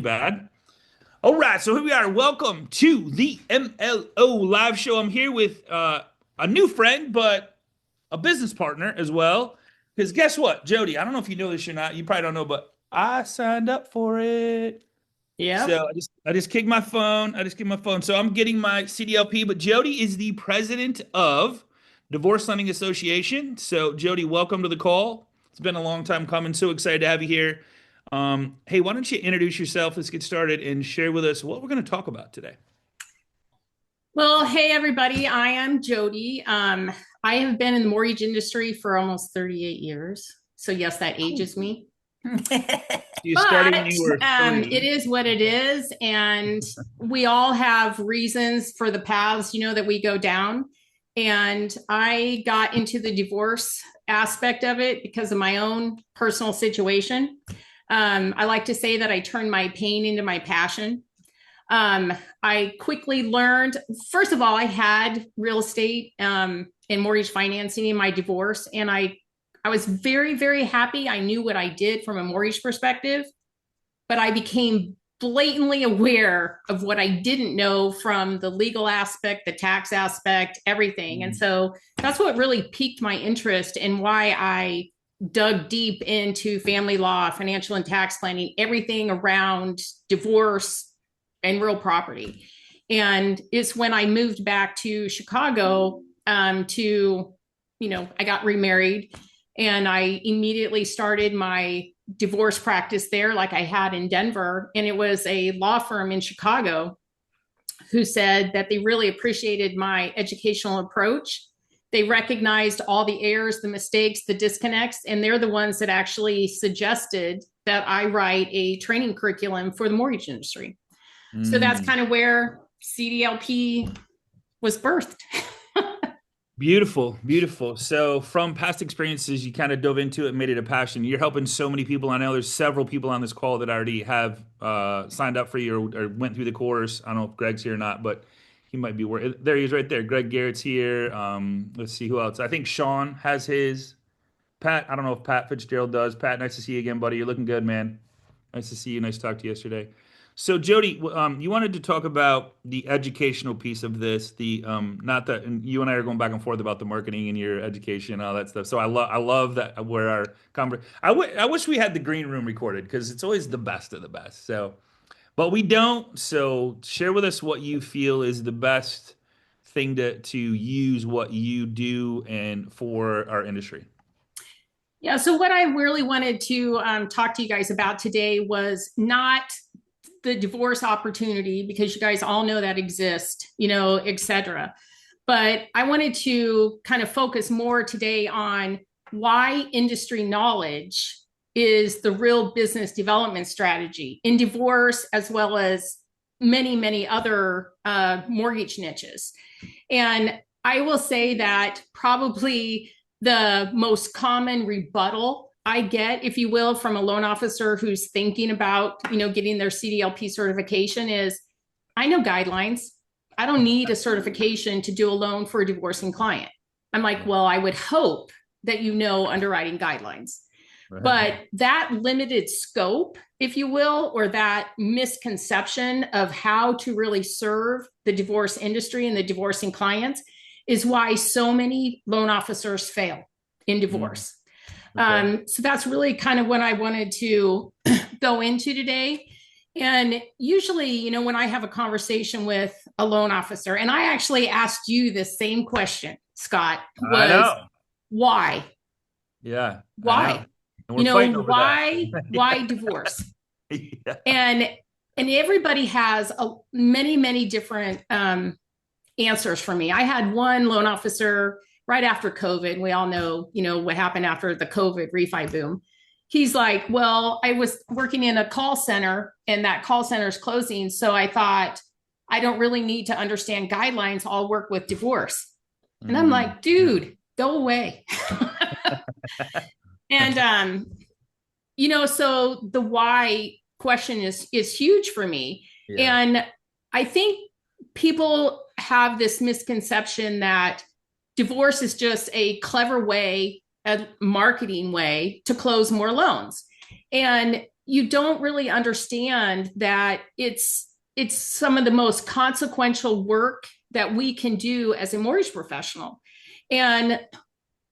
bad. All right, so here we are. Welcome to the MLO live show. I'm here with a new friend, but a business partner as well. Because guess what, Jody? I don't know if you know this or not. You probably don't know, but I signed up for it. So Yep. I just kicked my phone. I just kicked my phone. So I'm getting my CDLP. But Jody is the president of Divorce Lending Association. So Jody, welcome to the call. It's been a long time coming. So excited to have you here. Hey, why don't you introduce yourself? Let's get started and share with us what we're going to talk about today. Well, hey everybody, I am Jody. I have been in the mortgage industry for almost 38 years. So yes, that ages me. You started when But you were it three. is what it is, and we all have reasons for the paths, that we go down. And I got into the divorce aspect of it because of my own personal situation. I like to say that I turned my pain into my passion. I quickly learned, first of all, I had real estate and mortgage financing in my divorce, and I was very, very happy. I knew what I did from a mortgage perspective, but I became blatantly aware of what I didn't know from the legal aspect, the tax aspect, everything. And so that's what really piqued my interest and why I dug deep into family law, financial and tax planning, everything around divorce and real property. And it's when I moved back to Chicago I got remarried and I immediately started my divorce practice there, like I had in Denver. And it was a law firm in Chicago who said that they really appreciated my educational approach. They recognized all the errors, the mistakes, the disconnects, and they're the ones that actually suggested that I write a training curriculum for the mortgage industry. So that's Mm. kind of where CDLP was birthed. Beautiful, beautiful. So, from past experiences, you kind of dove into it and made it a passion. You're helping so many people. I know there's several people on this call that already have signed up for you or went through the course. I don't know if Greg's here or not, but he might be there. He is right there. Greg Garrett's here. Let's see who else. I think Sean has his. Pat, I don't know if Pat Fitzgerald does. Pat, nice to see you again, buddy. You're looking good, man. Nice to see you. Nice to talk to you yesterday. So, Jody, you wanted to talk about the educational piece of this. The not that, and you and I are going back and forth about the marketing and your education and all that stuff. So I love that where our I wish we had the green room recorded because it's always the best of the best. So, but we don't. So, share with us what you feel is the best thing to use what you do and for our industry. Yeah. So, what I really wanted to talk to you guys about today was not the divorce opportunity, because you guys all know that exists, et cetera. But I wanted to kind of focus more today on why industry knowledge is the real business development strategy in divorce, as well as many, many other mortgage niches. And I will say that probably the most common rebuttal I get, if you will, from a loan officer who's thinking about, getting their CDLP certification is, I know guidelines. I don't need a certification to do a loan for a divorcing client. I'm like, well, I would hope that you know underwriting guidelines. Right. But that limited scope, if you will, or that misconception of how to really serve the divorce industry and the divorcing clients is why so many loan officers fail in Mm, divorce. okay. So that's really kind of what I wanted to go into today. And usually, when I have a conversation with a loan officer, and I actually asked you the same question, Scott, I was know. why? Yeah, I know. Why? And we're fighting over that. Why divorce? Yeah. And everybody has many, many different answers for me. I had one loan officer right after COVID. We all know, what happened after the COVID refi boom. He's like, well, I was working in a call center and that call center is closing. So I thought, I don't really need to understand guidelines. I'll work with divorce. And I'm Mm. like, dude, go away. And so the why question is huge for me. Yeah. And I think people have this misconception that divorce is just a clever way, a marketing way to close more loans. And you don't really understand that it's some of the most consequential work that we can do as a mortgage professional. And a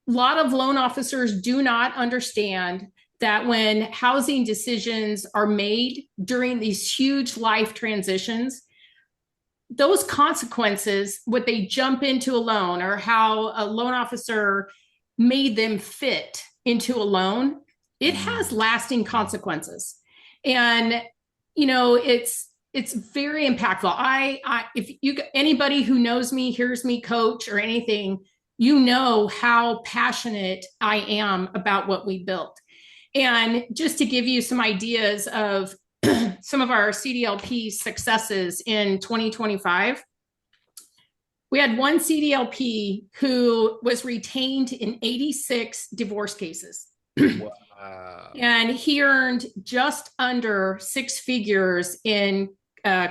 lot of loan officers do not understand that when housing decisions are made during these huge life transitions, those consequences, what they jump into a loan or how a loan officer made them fit into a loan, it has lasting consequences. And, it's very impactful. If you, anybody who knows me, hears me coach or anything, how passionate I am about what we built. And just to give you some ideas of some of our CDLP successes in 2025, we had one CDLP who was retained in 86 divorce cases. Wow. And he earned just under six figures in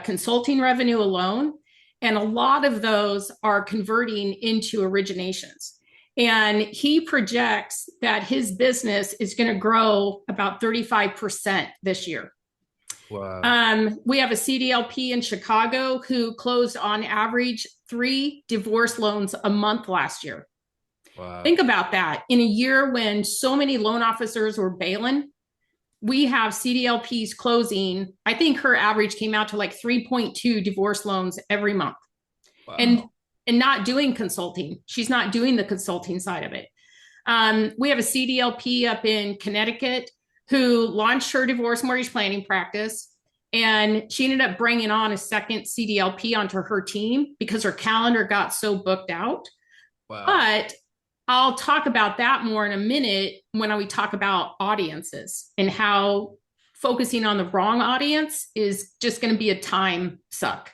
consulting revenue alone. And a lot of those are converting into originations. And he projects that his business is going to grow about 35% this year. Wow. We have a CDLP in Chicago who closed on average 3 divorce loans a month last year. Wow. Think about that. In a year when so many loan officers were bailing, we have CDLPs closing. I think her average came out to like 3.2 divorce loans every month. Wow. And not doing consulting. She's not doing the consulting side of it. We have a CDLP up in Connecticut who launched her divorce mortgage planning practice. And she ended up bringing on a second CDLP onto her team because her calendar got so booked out. Wow. But I'll talk about that more in a minute when we talk about audiences and how focusing on the wrong audience is just going to be a time suck.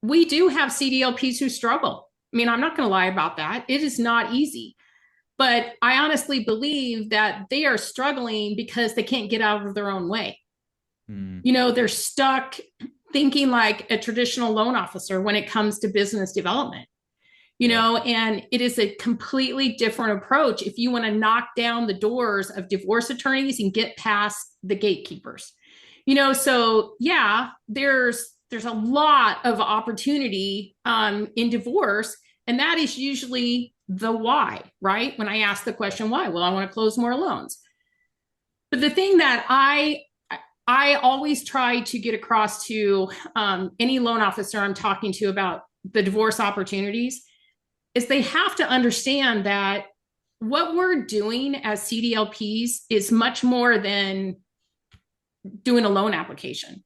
We do have CDLPs who struggle. I mean, I'm not going to lie about that. It is not easy. But I honestly believe that they are struggling because they can't get out of their own way. They're stuck thinking like a traditional loan officer when it comes to business development. And it is a completely different approach if you want to knock down the doors of divorce attorneys and get past the gatekeepers. So yeah, there's a lot of opportunity in divorce, and that is usually the why, right? When I ask the question, why? Well, I want to close more loans. But the thing that I always try to get across to any loan officer I'm talking to about the divorce opportunities is they have to understand that what we're doing as CDLPs is much more than doing a loan application.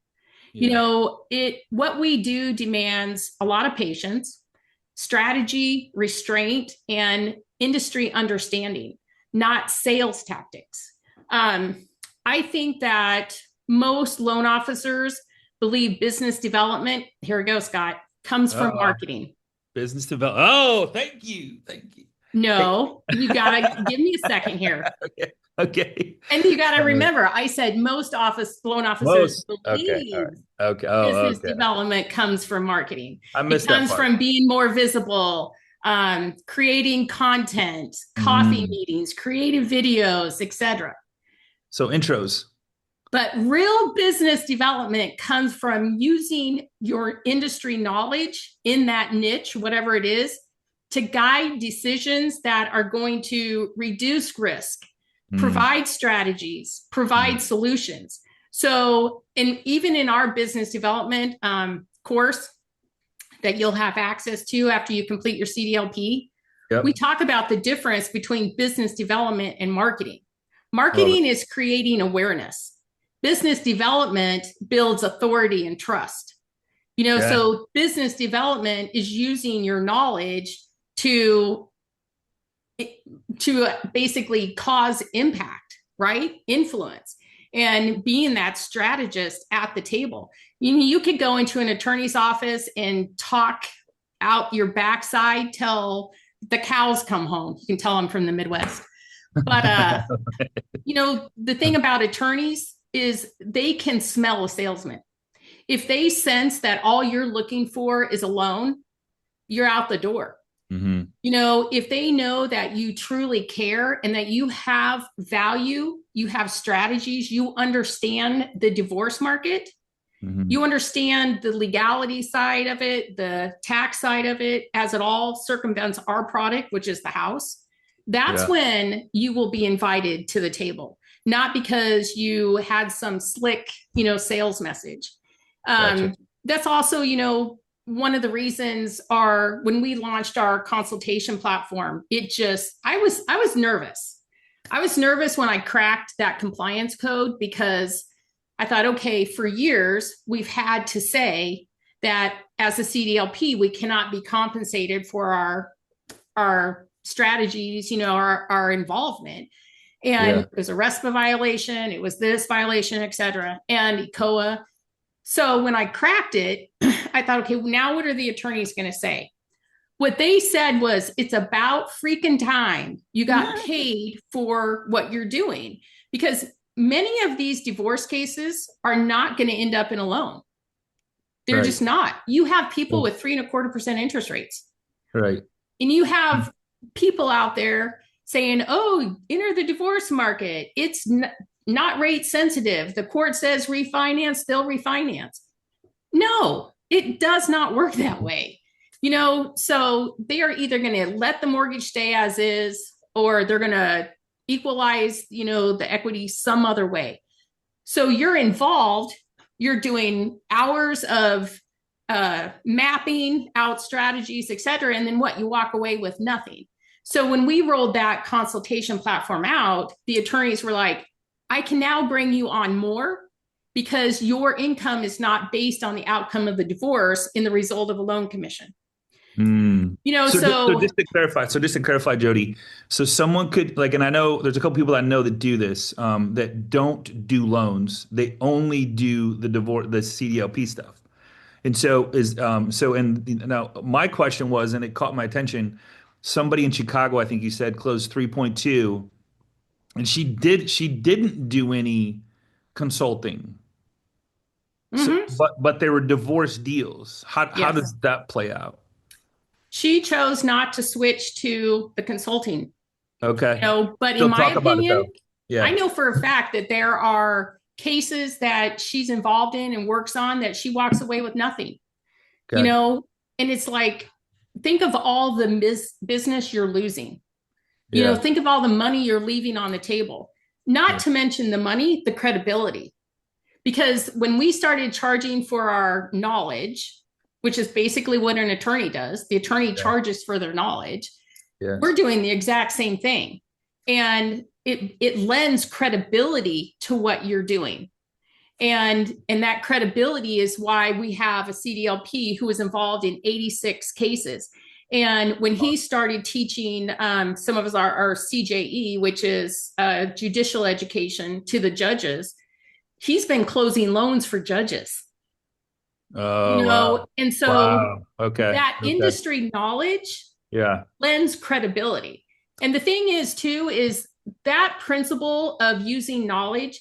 What we do demands a lot of patience, strategy, restraint, and industry understanding, not sales tactics. I think that most loan officers believe business development, here we go, Scott, comes from marketing. Business development. Oh, thank you. Thank you. No, you got to give me a second here. Okay. And you got to remember, I said most loan officers believe business development comes from marketing. It comes from being more visible, creating content, coffee meetings, creative videos, etc. So intros. But real business development comes from using your industry knowledge in that niche, whatever it is, to guide decisions that are going to reduce risk, provide strategies, provide solutions. So, and even in our business development course that you'll have access to after you complete your CDLP, we talk about the difference between business development and marketing. Marketing is creating awareness. Business development builds authority and trust. So business development is using your knowledge to basically cause impact, right? Influence, and being that strategist at the table. You could go into an attorney's office and talk out your backside till the cows come home. You can tell I'm from the Midwest. But, the thing about attorneys is they can smell a salesman. If they sense that all you're looking for is a loan, you're out the door. If they know that you truly care and that you have value, you have strategies, you understand the divorce market, Hmm. you understand the legality side of it, the tax side of it, as it all circumvents our product, which is the house, that's Yeah. when you will be invited to the table, not because you had some slick, sales message. Gotcha. That's also, one of the reasons are when we launched our consultation platform, I was nervous. I was nervous when I cracked that compliance code because I thought, okay, for years, we've had to say that as a CDLP, we cannot be compensated for our strategies, our involvement. And Yeah. it was a RESPA violation, it was this violation, et cetera, and ECOA. So when I cracked it, I thought, okay, now what are the attorneys going to say? What they said was, it's about freaking time you got paid for what you're doing. Because many of these divorce cases are not going to end up in a loan. They're Right. just not. You have people with 3.25% interest rates, Right. and you have people out there saying, oh, enter the divorce market. It's not rate sensitive. The court says refinance, they'll refinance. No, it does not work that way. So they are either going to let the mortgage stay as is, or they're going to equalize, the equity some other way. So you're involved, you're doing hours of mapping out strategies, et cetera. And then what? You walk away with nothing. So when we rolled that consultation platform out, the attorneys were like, I can now bring you on more because your income is not based on the outcome of the divorce in the result of a loan commission. Mm. So So just to clarify, Jody, so someone could like, and I know there's a couple people I know that do this, that don't do loans. They only do the divorce, the CDLP stuff. And and now my question was, and it caught my attention, somebody in Chicago, I think you said closed 3.2, and she didn't do any consulting. So, mhm, but they were divorce deals. How yes, does that play out? she chose not to switch to the consulting. Okay. But in Still my talk about it opinion, though. I Yeah. know for a fact that there are cases that she's involved in and works on that she walks away with nothing, you Okay. know, and it's like, think of all the business you're losing, Yeah. think of all the money you're leaving on the table, not Yeah. to mention the money, the credibility. Because when we started charging for our knowledge, which is basically what an attorney does, the attorney Yeah. charges for their knowledge. We're Yes. doing the exact same thing. And it lends credibility to what you're doing. And that credibility is why we have a CDLP who was involved in 86 cases. And when he started teaching some of us our CJE, which is judicial education to the judges, he's been closing loans for judges. Oh, wow. And so Wow. Okay. that Okay. industry knowledge Yeah. lends credibility. And the thing is, too, is that principle of using knowledge,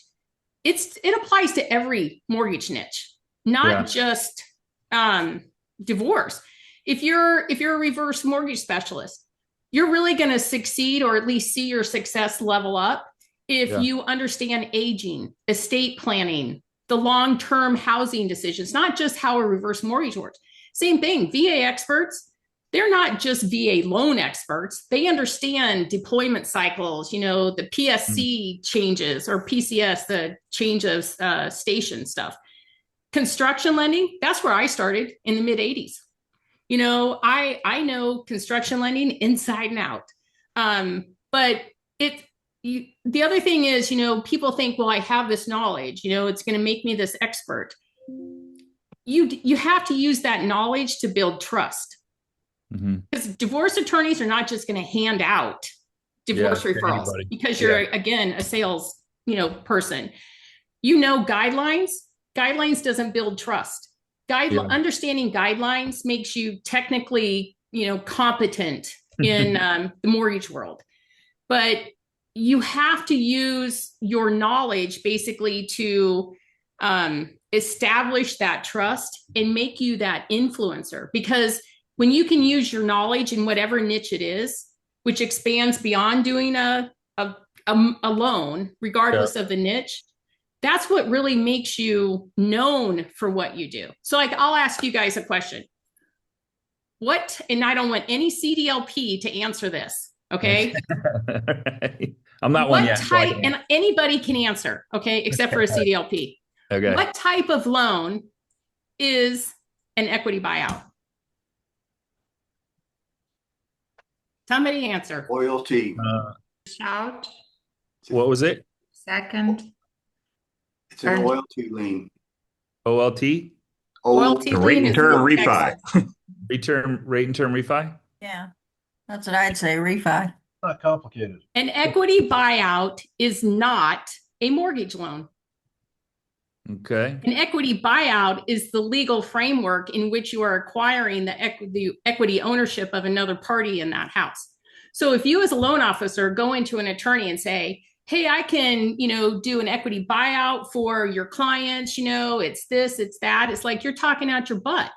it applies to every mortgage niche, Yeah. not just um, divorce. If you're a reverse mortgage specialist, you're really going to succeed, or at least see your success level up, if Yeah. you understand aging, estate planning, the long-term housing decisions, not just how a reverse mortgage works. Same thing, VA experts, they're not just VA loan experts. They understand deployment cycles, the Mm. PSC changes, or PCS, the change of station stuff. Construction lending, that's where I started in the mid 80s. I know construction lending inside and out. But the other thing is, people think, well, I have this knowledge, it's going to make me this expert. You have to use that knowledge to build trust, Hmm. because divorce attorneys are not just going to hand out Yeah. divorce To referrals anybody. because you're, Yeah. again, a sales person. Guidelines doesn't build trust. Yeah. Understanding guidelines makes you technically competent in the mortgage world, but you have to use your knowledge basically to establish that trust and make you that influencer. Because when you can use your knowledge in whatever niche it is, which expands beyond doing a loan, Yeah. regardless of the niche, that's what really makes you known for what you do. So, like, I'll ask you guys a question. What, and I don't want any CDLP to answer this, Okay. okay? I'm not one What yet, so I type, can. and anybody can answer, okay, except for a CDLP. Okay. What type of loan is an equity buyout? Somebody answer. Loyalty. Uh, Shout. what was it? Second. It's an loyalty lien. OLT? Loyalty Oh, Rate lien and is term real refi. Texas. Return rate and term refi? Yeah, that's what I'd say. Refi. Not complicated. An equity buyout is not a mortgage loan. Okay. An equity buyout is the legal framework in which you are acquiring the equity ownership of another party in that house. So if you as a loan officer go into an attorney and say, hey, I can, do an equity buyout for your clients, it's this, it's that, it's like you're talking out your butt,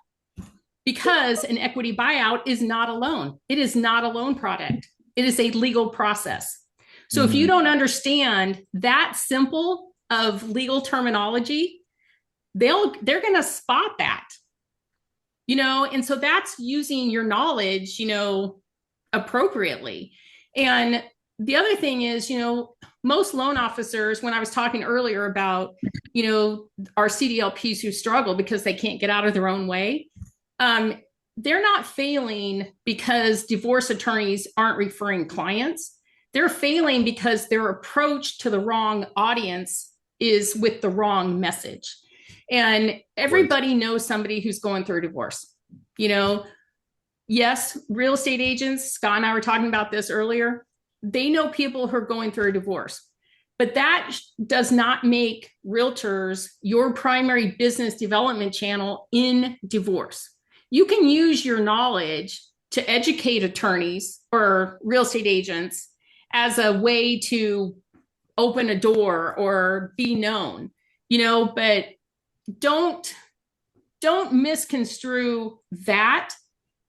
because an equity buyout is not a loan. It is not a loan product. It is a legal process. So if you don't understand that simple of legal terminology, they're going to spot that, and so that's using your knowledge, appropriately. And the other thing is, most loan officers, when I was talking earlier about, our CDLPs who struggle because they can't get out of their own way, they're not failing because divorce attorneys aren't referring clients. They're failing because their approach to the wrong audience is with the wrong message. And everybody knows somebody who's going through a divorce. Yes, real estate agents, Scott and I were talking about this earlier, they know people who are going through a divorce. But that does not make realtors your primary business development channel in divorce. You can use your knowledge to educate attorneys or real estate agents as a way to open a door or be known, but don't misconstrue that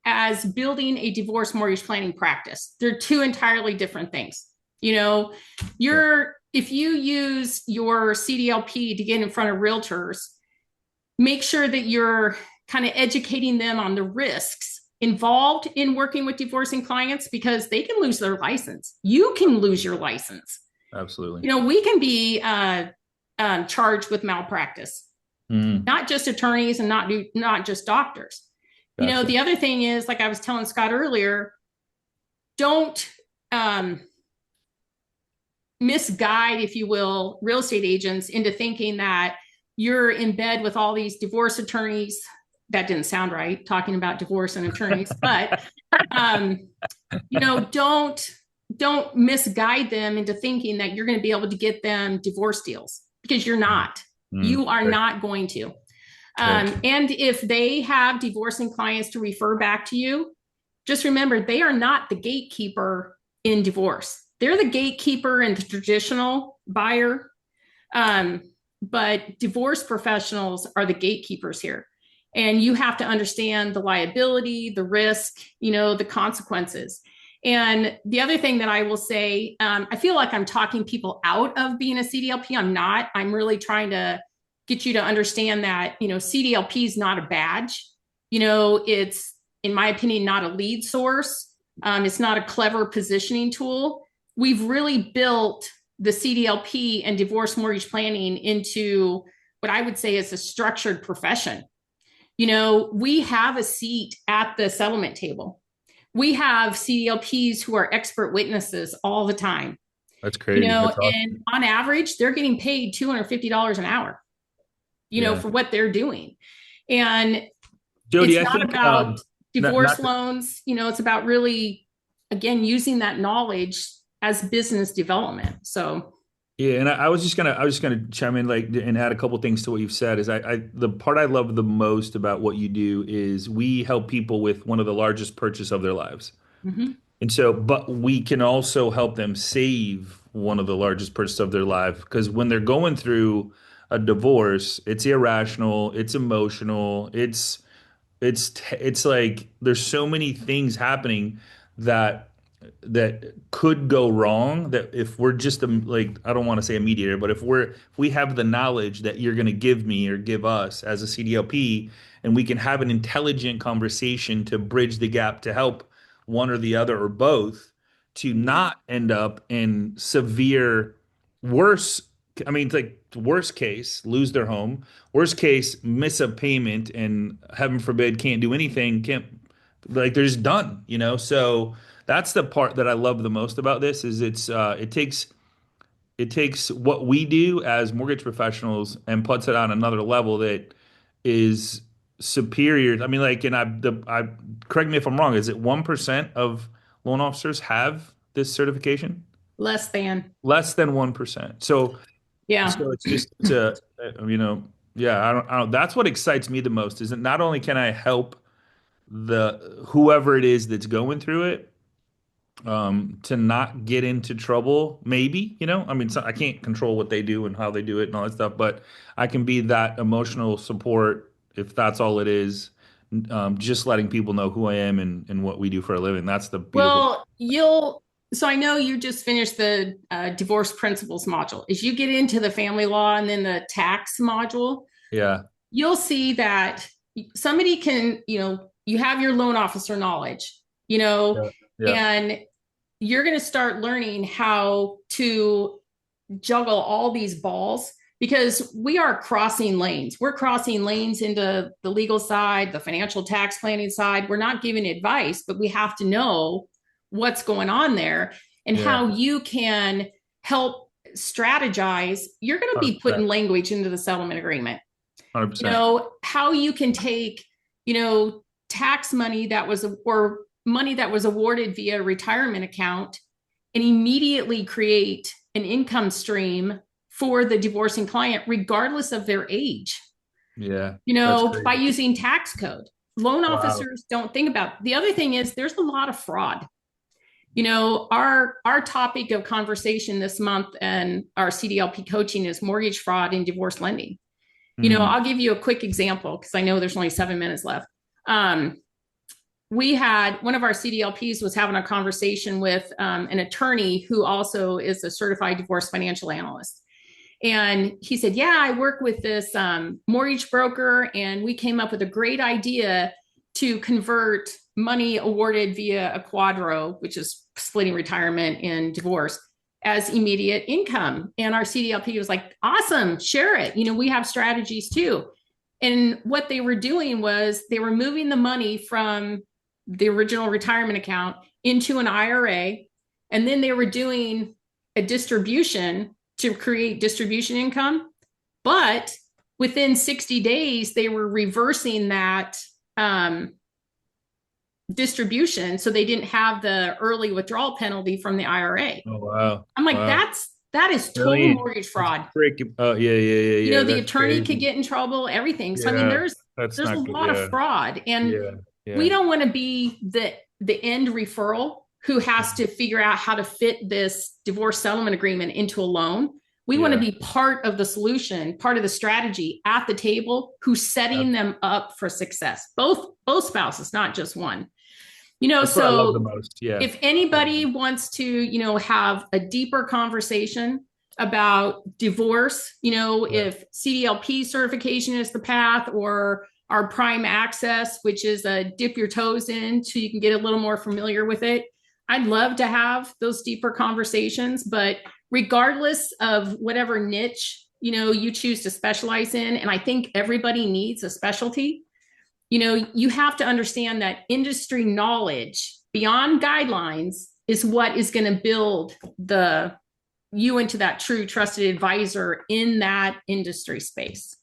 as building a divorce mortgage planning practice. They're two entirely different things. If you use your CDLP to get in front of realtors, make sure that you're kind of educating them on the risks involved in working with divorcing clients, because they can lose their license. You can lose your license. Absolutely. We can be charged with malpractice, not just attorneys and not just doctors. Gotcha. The other thing is, like I was telling Scott earlier, don't misguide, if you will, real estate agents into thinking that you're in bed with all these divorce attorneys. That didn't sound right, talking about divorce and attorneys, but don't misguide them into thinking that you're going to be able to get them divorce deals, because you're not. You are not going to. And if they have divorcing clients to refer back to you, just remember, they are not the gatekeeper in divorce. They're the gatekeeper in the traditional buyer. But divorce professionals are the gatekeepers here. And you have to understand the liability, the risk, the consequences. And the other thing that I will say, I feel like I'm talking people out of being a CDLP. I'm not. I'm really trying to get you to understand that, CDLP is not a badge. It's, in my opinion, not a lead source. It's not a clever positioning tool. We've really built the CDLP and divorce mortgage planning into what I would say is a structured profession. We have a seat at the settlement table. We have CDLPs who are expert witnesses all the time. That's crazy. That's awesome. And on average, they're getting paid $250 an hour, for what they're doing. And Jody, it's I not think about divorce not loans. It's about really, again, using that knowledge as business development. So yeah, and I was just gonna chime in and add a couple things to what you've said. Is the part I love the most about what you do is we help people with one of the largest purchase of their lives. And so, but we can also help them save one of the largest purchase of their life, because when they're going through a divorce, it's irrational, it's emotional, it's it's like there's so many things happening that could go wrong, that if we're just like, I don't want to say a mediator, but if we have the knowledge that you're going to give me or give us as a CDLP, and we can have an intelligent conversation to bridge the gap to help one or the other or both to not end up in severe worse. I mean, it's like worst case, lose their home. Worst case, miss a payment and heaven forbid can't do anything, can't, like they're just done, you know? So that's the part that I love the most about this is it takes what we do as mortgage professionals and puts it on another level that is superior. I mean, like, and I correct me if I'm wrong, is it 1% of loan officers have this certification? Less than. Less than 1%. Yeah. So it's just to, you know, yeah, I don't, that's what excites me the most is that not only can I help the whoever it is that's going through it, to not get into trouble, maybe, you know, I mean, so I can't control what they do and how they do it and all that stuff, but I can be that emotional support if that's all it is. Just letting people know who I am and what we do for a living. That's the beautiful. Well, so I know you just finished the divorce principles module. As you get into the family law and then the tax module, Yeah. you'll see that somebody can, you have your loan officer knowledge, Yeah. Yeah. and you're going to start learning how to juggle all these balls because we are crossing lanes. We're crossing lanes into the legal side, the financial tax planning side. We're not giving advice, but we have to know what's going on there and Yeah. how you can help strategize. You're going to be 100%. putting language into the settlement agreement. 100%. How you can take, tax money that was, or money that was awarded via retirement account and immediately create an income stream for the divorcing client, regardless of their age, Yeah. That's by great. using tax code. Loan Wow. officers don't think about. The other thing is there's a lot of fraud. Our topic of conversation this month and our CDLP coaching is mortgage fraud and divorce lending. Mm. I'll give you a quick example because I know there's only 7 minutes left. We had one of our CDLPs was having a conversation with an attorney who also is a certified divorce financial analyst. And he said, yeah, I work with this mortgage broker, and we came up with a great idea to convert money awarded via a quadro, which is splitting retirement and divorce, as immediate income. And our CDLP was like, awesome, share it. We have strategies too. And what they were doing was they were moving the money from the original retirement account into an IRA. And then they were doing a distribution to create distribution income. But within 60 days, they were reversing that distribution. So they didn't have the early withdrawal penalty from the IRA. Oh, wow. I'm like, Wow. that is total Brilliant. mortgage That's fraud. freaking, oh, yeah, yeah, yeah, yeah. The That's attorney could crazy. get in trouble, everything. So I mean, Yeah. there's That's there's a not good. lot of Yeah. fraud, and Yeah. we Yeah. don't want to be the end referral who has to figure out how to fit this divorce settlement agreement into a loan. We want to Yeah. be part of the solution, part of the strategy at the table, who's setting them up for success. Both spouses, not just one. That's what I love the So most. Yeah. if anybody wants to, have a deeper conversation about divorce, Yeah. if CDLP certification is the path, or our prime access, which is a dip your toes in so you can get a little more familiar with it. I'd love to have those deeper conversations, but regardless of whatever niche, you choose to specialize in, and I think everybody needs a specialty, you have to understand that industry knowledge beyond guidelines is what is going to build you into that true trusted advisor in that industry space.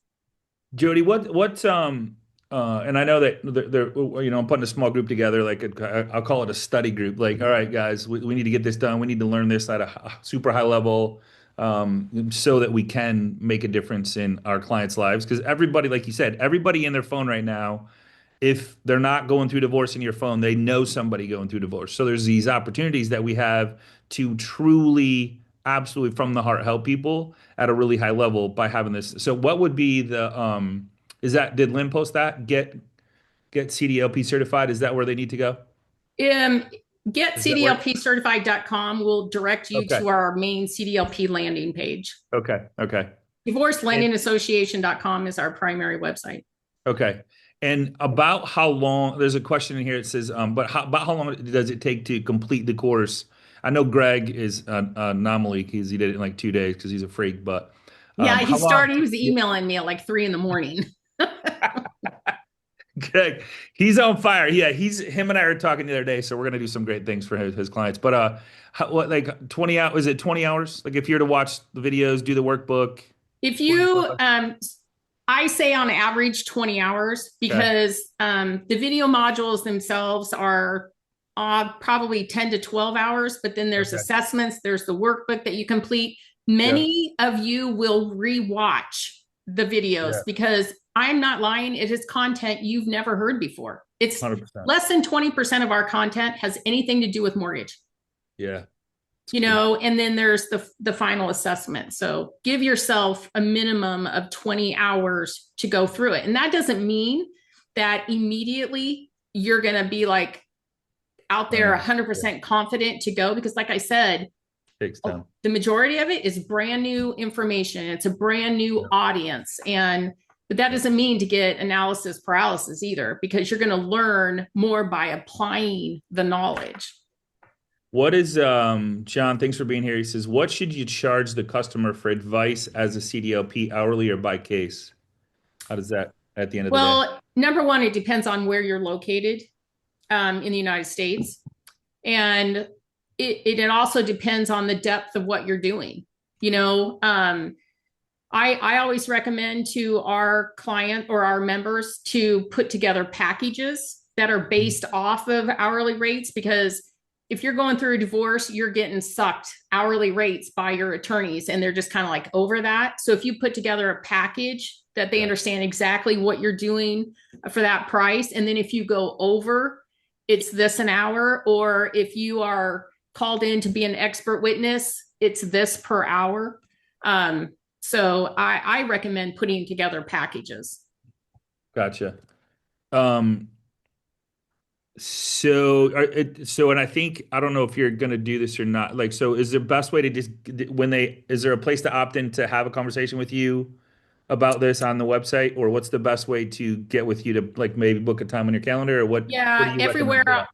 Jody, and I know that I'm putting a small group together, like I'll call it a study group. Like, all right, guys, we need to get this done. We need to learn this at a super high level, so that we can make a difference in our clients' lives. Because everybody, like you said, everybody in their phone right now, if they're not going through divorce in your phone, they know somebody going through divorce. So there's these opportunities that we have to truly, absolutely from the heart help people at a really high level by having this. So what would be the is that did Lynn post that? get CDLP certified? Is that where they need to go? Um, Does that work? GetCDLPcertified.com will direct you Okay. to our main CDLP landing page. Okay. Okay. And DivorceLendingAssociation.com is our primary website. okay. And about how long, there's a question in here. It says, but about how long does it take to complete the course? I know Greg is an anomaly because he did it in like 2 days because he's a freak, but Yeah, how long? he was emailing me at like 3 a.m. Greg, he's on fire. Yeah, him and I were talking the other day, so we're gonna do some great things for his clients. But what like 20 hours? Is it 20 hours? Like if you're to watch the videos, do the workbook, If 24 you, I say on average 20 hours Okay. because the video modules themselves are probably 10 to 12 hours, but then there's Okay. assessments, there's the workbook that you complete. Yeah. Many of you will rewatch the videos Yeah. because I'm not lying, it is content you've never heard before. It's 100%. less than 20% of our content has anything to do with mortgage. Yeah. It's You cool. know, and then there's the final assessment. So give yourself a minimum of 20 hours to go through it. And that doesn't mean that immediately you're going to be like out there 100%. 100% confident to go, because like I said, Takes time. the majority of it is brand new information. It's a brand new Yeah. audience. But that doesn't mean to get analysis paralysis either, because you're going to learn more by applying the knowledge. What is John, thanks for being here. He says, what should you charge the customer for advice as a CDLP, hourly or by case? How does that at the end of the day? Well, number one, it depends on where you're located in the United States. And it also depends on the depth of what you're doing. You know, I always recommend to our client or our members to put together packages that are based off of hourly rates, because if you're going through a divorce, you're getting sucked hourly rates by your attorneys and they're just kind of like over that. So if you put together a package that they understand exactly what you're doing for that price, and then if you go over, it's this an hour, or if you are called in to be an expert witness, it's this per hour. So I recommend putting together packages. Gotcha. Um, and I think, I don't know if you're going to do this or not. Like, so is the best way to just, is there a place to opt in to have a conversation with you about this on the website, or what's the best way to get with you to like maybe book a time on your calendar, or what do Yeah, you recommend everywhere, for that?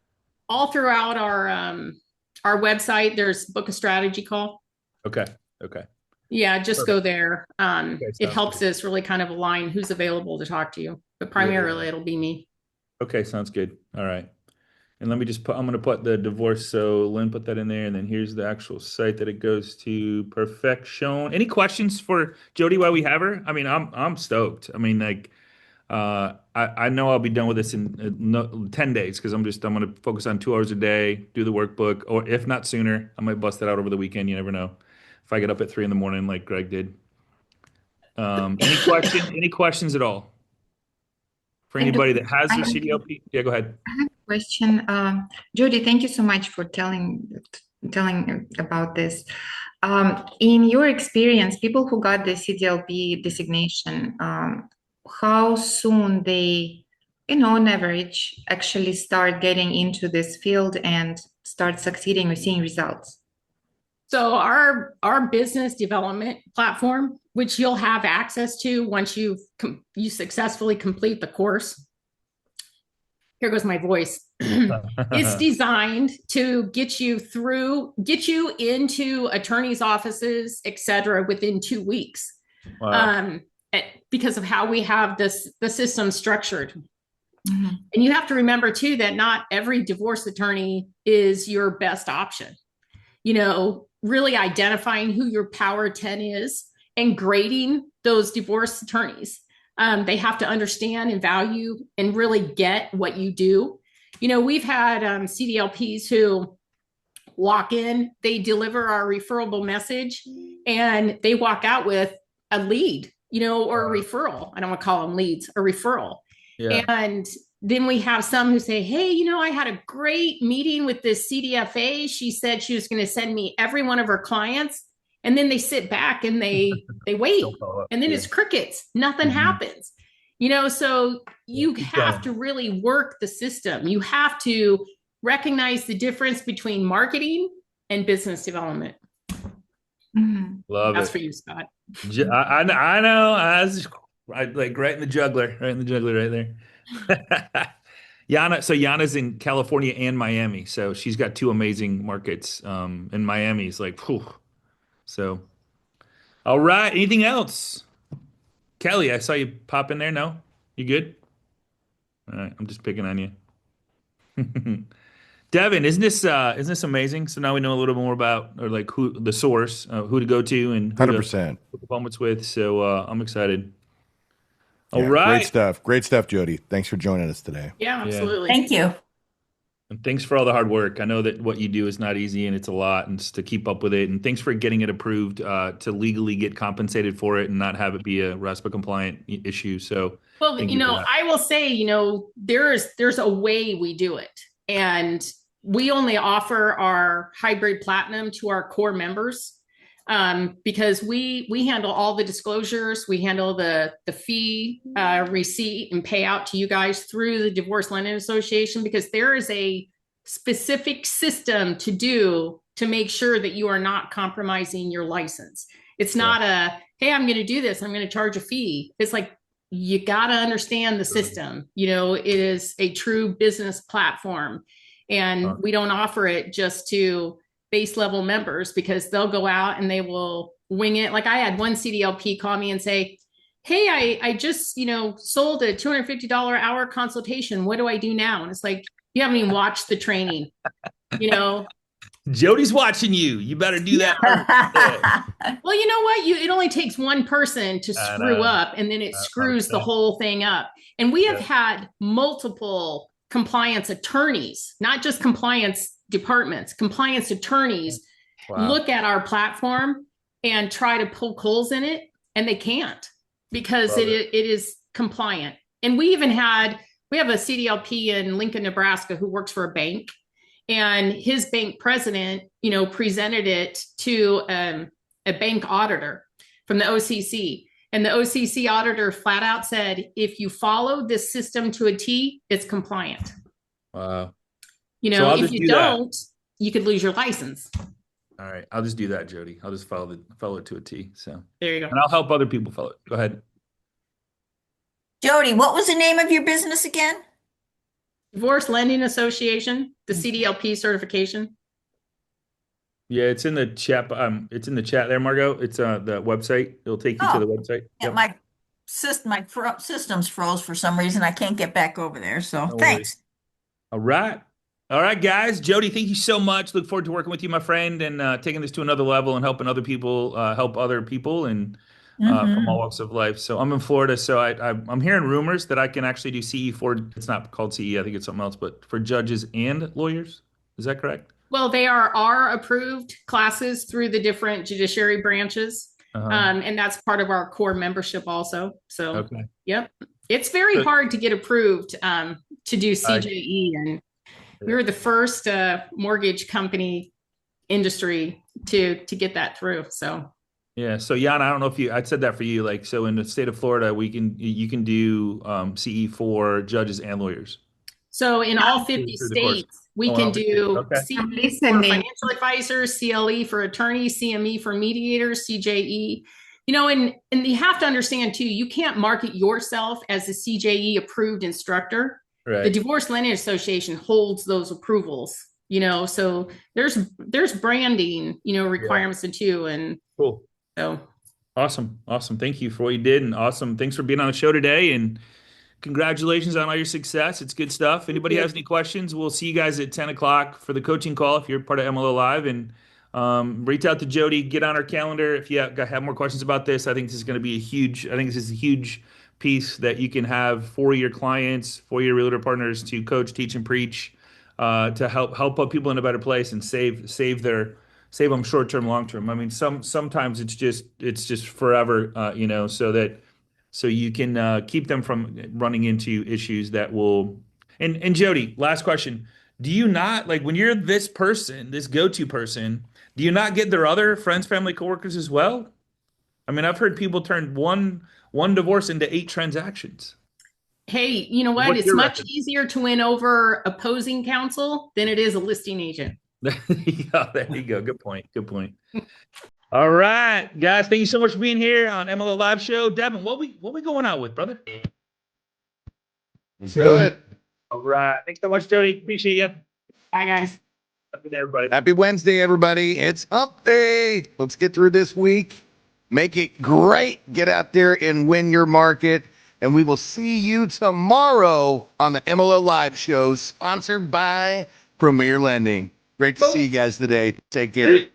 all throughout our website, there's book a strategy call. Okay. Okay. Yeah, just Perfect. go there. Okay. It Sounds helps good. us really kind of align who's available to talk to you, but Yeah. Yeah. primarily it'll be me. Okay. Sounds good. All right. And let me just I'm going to put the divorce. So Lynn put that in there. And then here's the actual site that it goes to. Perfection. Any questions for Jody while we have her? I mean, I'm stoked. I mean, like, I know I'll be done with this in 10 days because I'm going to focus on 2 hours a day, do the workbook, or if not sooner, I might bust it out over the weekend. You never know. If I get up at 3 in the morning like Greg did. Any questions at all for I do. anybody that has I their have CDLP? Yeah, go ahead. a question. Jody, thank you so much for telling about this. In your experience, people who got the CDLP designation, how soon they, on average, actually start getting into this field and start succeeding or seeing results? So our business development platform, which you'll have access to once you successfully complete the course. Here goes my voice. It's designed to get you into attorneys' offices, et cetera, within 2 weeks. Wow. Because of how we have the system structured. Mhm. And you have to remember too that not every divorce attorney is your best option. You know, really identifying who your power 10 is and grading those divorce attorneys. They have to understand and value and really get what you do. You know, we've had CDLPs who walk in, they deliver our referable message, and they walk out with a lead, or a referral. I don't want to call them leads, a referral. Yeah. And then we have some who say, hey, I had a great meeting with this CDFA. She said she was going to send me every one of her clients. And then they sit back and they wait. Don't follow up. And then Yeah. it's crickets. Nothing Mhm. happens. So Yeah, you keep have going. to really work the system. You have to recognize the difference between marketing and business development. Mhm. Love That's it. for you, Scott. I know. I like right in the juggler, right in the juggler, right there. So Yana's in California and Miami, so she's got two amazing markets. And Miami's like, whew. So, all right. Anything else, Kelly? I saw you pop in there. No, you good? All right. I'm just picking on you. Devin, isn't this amazing? So now we know a little more about or like who the source, who to go to, and who to 100%. book appointments with. So I'm excited. All Yeah, great right. stuff. Great stuff, Jody. Thanks for joining us today. Yeah, Yeah. absolutely. Thank you. And thanks for all the hard work. I know that what you do is not easy and it's a lot, and just to keep up with it. And thanks for getting it approved to legally get compensated for it and not have it be a RESPA compliant issue. So Well, thank you for that. I will say, there's a way we do it. And we only offer our hybrid platinum to our core members because we handle all the disclosures, we handle the fee receipt and payout to you guys through the Divorce Lending Association because there is a specific system to do to make sure that you are not compromising your license. It's not hey, I'm going to do this, I'm going to charge a fee. It's like you got to understand the system. It is a true business platform. And we don't offer it just to base level members because they'll go out and they will wing it. Like I had one CDLP call me and say, hey, I just, sold a $250 hour consultation. What do I do now? And it's like, you haven't even watched the training, you know? Jody's watching you. You better do that first. Yeah. Well, you know what? It only takes one person to I screw know. up, and then it screws the Okay. whole thing up. And we have Yeah. had multiple compliance attorneys, not just compliance departments, compliance attorneys Wow. look at our platform and try to poke holes in it, and they can't because Love it is compliant. And we have a CDLP in Lincoln, Nebraska, who works for a bank, and his bank president, presented it to a bank auditor from the OCC. And the OCC auditor flat out said, if you follow this system to a T, it's compliant. Wow. So I'll If just you do that. don't, you could lose your license. All right. I'll just do that, Jody. I'll just follow it to a T. So, There you go. and I'll help other people follow it. Go ahead. Jody, what was the name of your business again? Divorce Lending Association, the CDLP certification. Yeah, it's in the chat. It's in the chat there, Margot. It's the website. It'll take you to the website. Yeah, Yep. my systems froze for some reason. I can't get back over there. So No worries. thanks. All right. All right, guys. Jody, thank you so much. Look forward to working with you, my friend, and taking this to another level and helping other people help other people and from all Hmm. walks of life. So I'm in Florida, so I'm hearing rumors that I can actually do CE for. It's not called CE. I think it's something else, but for judges and lawyers. Is that correct? Well, they are our approved classes through the different judiciary branches. Uh-huh. And that's part of our core membership also. So, Okay. yep. It's very Good. hard to get approved to do I- CJE. And we were the first mortgage company industry to get that through. So, Yeah. So Jan, I don't know if I said that for you. Like, so in the state of Florida, you can do CE for judges and lawyers so in all 50 through the course. states, we Oh, can all 50. do Okay. CE I'm for listening. financial advisors, CLE for attorneys, CME for mediators, CJE. And you have to understand too, you can't market yourself as a CJE approved instructor. The Right. Divorce Lending Association holds those approvals, so there's branding, requirements too. And Cool. so Awesome. Awesome. Thank you for what you did. And awesome. Thanks for being on the show today. And congratulations on all your success. It's good stuff. Anybody has any questions, we'll see you guys at 10 o'clock for the coaching call if you're part of MLO Live. And reach out to Jody, get on our calendar. If you have more questions about this, I think this is going to be I think this is a huge piece that you can have for your clients, for your realtor partners to coach, teach, and preach to help put people in a better place and save them short term, long term. I mean, sometimes it's just forever, so you can keep them from running into issues that will. And Jody, last question: do you not like when you're this person, this go-to person? Do you not get their other friends, family, coworkers as well? I mean, I've heard people turn one divorce into 8 transactions. Hey, you know what? What's It's your much record? easier to win over opposing counsel than it is a listing agent. Yeah, there you go. Good point. Good point. All right, guys. Thank you so much for being here on MLO Live Show. Devin, what we going out with, brother? Let's do it. All right. Thanks so much, Jody. Appreciate you. Bye, guys. Have a good day, everybody. Happy Wednesday, everybody. It's Hump Day. Let's get through this week. Make it great. Get out there and win your market. And we will see you tomorrow on the MLO Live Show, sponsored by Premier Lending. Great to see you guys today. Take care.